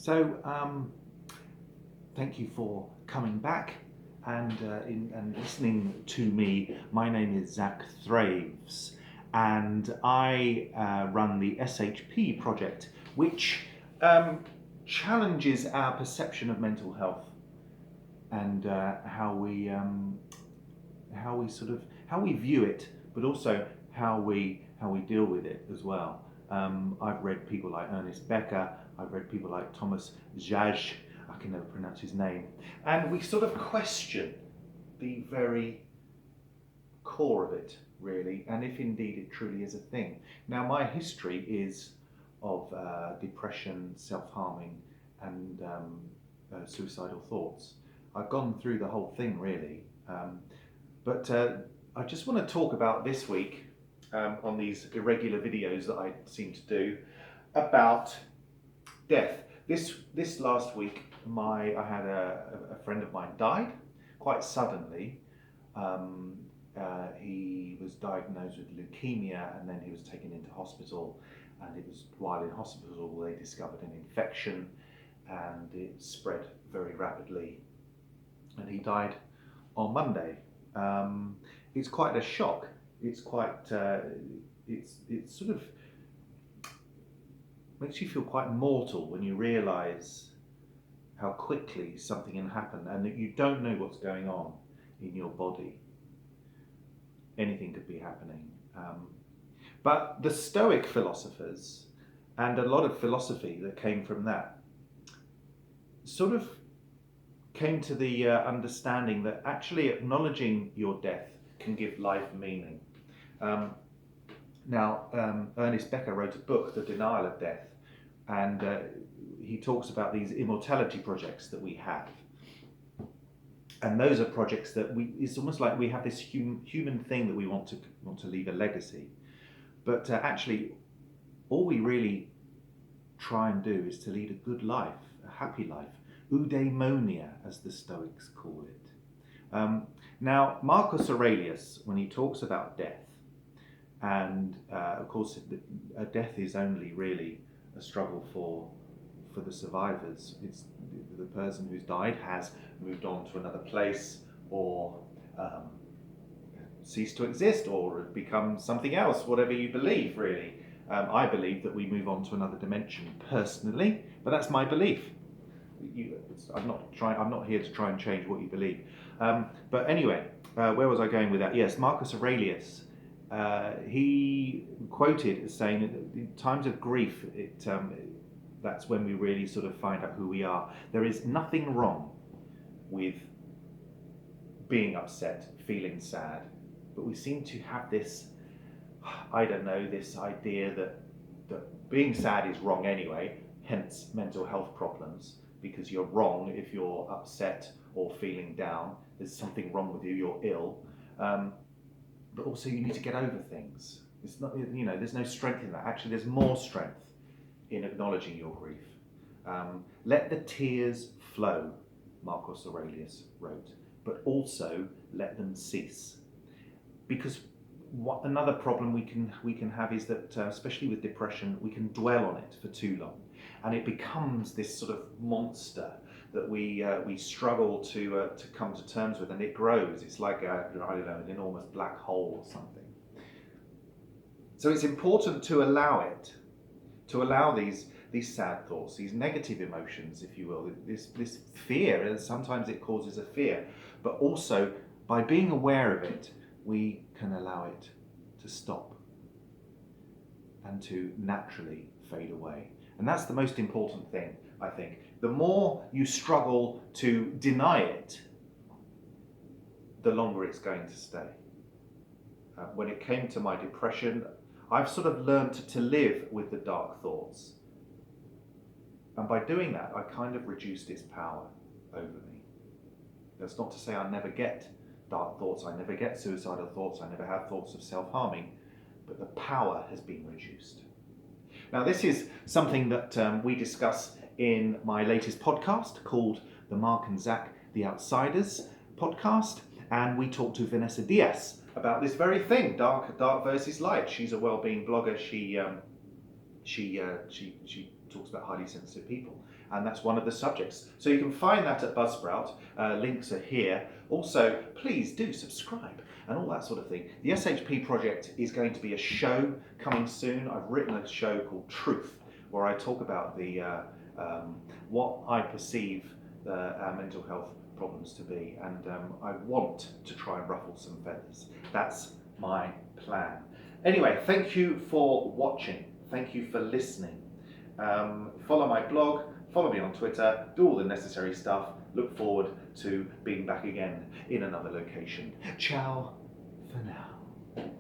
Thank you for coming back and listening to me. My name is Zach Thraves, and I run the SHP Project, which challenges our perception of mental health and how we view it, but also how we deal with it as well. I've read people like Ernest Becker. I've read people like Thomas Zsach. I can never pronounce his name. And we sort of question the very core of it, really, and if indeed it truly is a thing. Now, my history is of depression, self-harming, and suicidal thoughts. I've gone through the whole thing, really. But I just want to talk about this week, on these irregular videos that I seem to do, about death. This last week, I had a friend of mine died quite suddenly. He was diagnosed with leukemia, and then he was taken into hospital. And it was while in hospital they discovered an infection, and it spread very rapidly. And he died on Monday. It's quite a shock. It's quite. It's sort of makes you feel quite mortal when you realise how quickly something can happen and that you don't know what's going on in your body. Anything could be happening. But the Stoic philosophers, and a lot of philosophy that came from that, sort of came to the understanding that actually acknowledging your death can give life meaning. Ernest Becker wrote a book, The Denial of Death, and he talks about these immortality projects that we have. And those are projects that it's almost like we have this human thing that we want to leave a legacy. But actually, all we really try and do is to lead a good life, a happy life, eudaimonia, as the Stoics call it. Now, Marcus Aurelius, when he talks about death, and of course, death is only really a struggle for the survivors. It's the person who's died has moved on to another place, or ceased to exist, or become something else, whatever you believe, really. I believe that we move on to another dimension personally, but that's my belief. I'm not here to try and change what you believe. But anyway, where was I going with that? Yes, Marcus Aurelius. He quoted as saying that in times of grief, that's when we really sort of find out who we are. There is nothing wrong with being upset, feeling sad, but we seem to have this, this idea that being sad is wrong anyway, hence mental health problems, because you're wrong if you're upset or feeling down. There's something wrong with you, you're ill. But also you need to get over things. It's not, there's no strength in that. Actually, there's more strength in acknowledging your grief. Let the tears flow, Marcus Aurelius wrote, but also let them cease. Because another problem we can have is that, especially with depression, we can dwell on it for too long, and it becomes this sort of monster that we struggle to come to terms with, and it grows. It's like an enormous black hole or something. So it's important to allow it, to allow these sad thoughts, these negative emotions, if you will, this fear, and sometimes it causes a fear, but also by being aware of it, we can allow it to stop and to naturally fade away. And that's the most important thing, I think. The more you struggle to deny it, the longer it's going to stay. When it came to my depression, I've sort of learned to live with the dark thoughts. And by doing that, I kind of reduced its power over me. That's not to say I never get dark thoughts, I never get suicidal thoughts, I never have thoughts of self-harming, but the power has been reduced. Now, this is something that we discuss in my latest podcast called the Mark and Zach The Outsiders podcast, and we talked to Vanessa Diaz about this very thing, dark versus light. She's a well-being blogger. She talks about highly sensitive people, and that's one of the subjects. So you can find that at Buzzsprout. Links are here. Also, please do subscribe and all that sort of thing. The SHP Project is going to be a show coming soon. I've written a show called Truth, where I talk about the what I perceive our mental health problems to be, and I want to try and ruffle some feathers. That's my plan. Anyway, thank you for watching. Thank you for listening. Follow my blog, follow me on Twitter, do all the necessary stuff. Look forward to being back again in another location. Ciao for now.